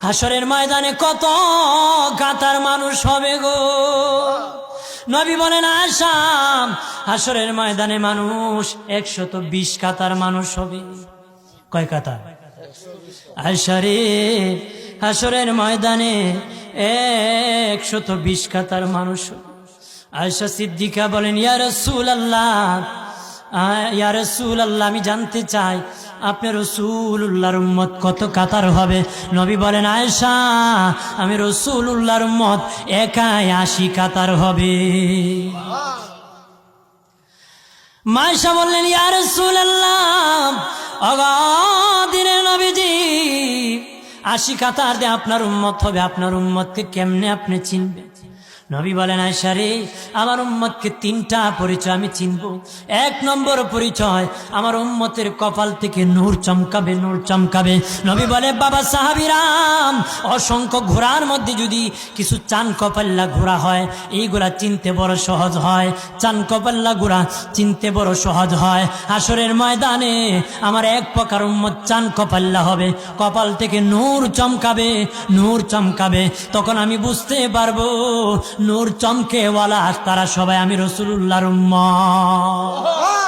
হাসরের ময়দানে কত কাতার মানুষ হবে গো। নবী বলেন আয়েশা, হাসরের ময়দানে মানুষ 120 কাতার মানুষ হবে। কয় কাতার? আয়েশা রে, হাসরের ময়দানে 120 কাতার মানুষ হবে। আয়েশা সিদ্দিকা বলেন ইয়া রাসূলুল্লাহ, ইয়া রাসূলুল্লাহ, আমি জানতে চাই আপনার রাসূলুল্লাহর উম্মত কত কাতার হবে? নবী বলেন আয়েশা, আমি রাসূলুল্লাহর উম্মত একাই 80 কাতার হবে। আয়েশা বললেন ইয়া রাসূলুল্লাহ, দিনের নবীজি 80 কাতার দিয়ে আপনার উম্মত হবে, আপনার উম্মতকে কেমনে আপনি চিনবেন? নবী বলেন আয়েশা রে, আমার উম্মতকে 3টা পরিচয় আমি চিনব। 1 নম্বর পরিচয়, আমার উম্মতের কপাল থেকে নূর চমকাবে, নূর চমকাবে। নবী বলে বাবা সাহাবীরাম, অসংখ্য ঘোড়ার মধ্যে যদি কিছু চান কপাল্লা ঘোড়া হয়, এইগুলা চিনতে বড় সহজ হয়। চান কপাল্লা ঘোড়া চিনতে বড় সহজ হয়। হাসরের ময়দানে আমার 1 প্রকার উম্মত চান কপাল্লা হবে, কপাল থেকে নূর চমকাবে, নূর চমকাবে। তখন আমি বুঝতে পারবো নূর চমকেওয়ালা তারা সবাই আমি রাসূলুল্লাহর উম্মত।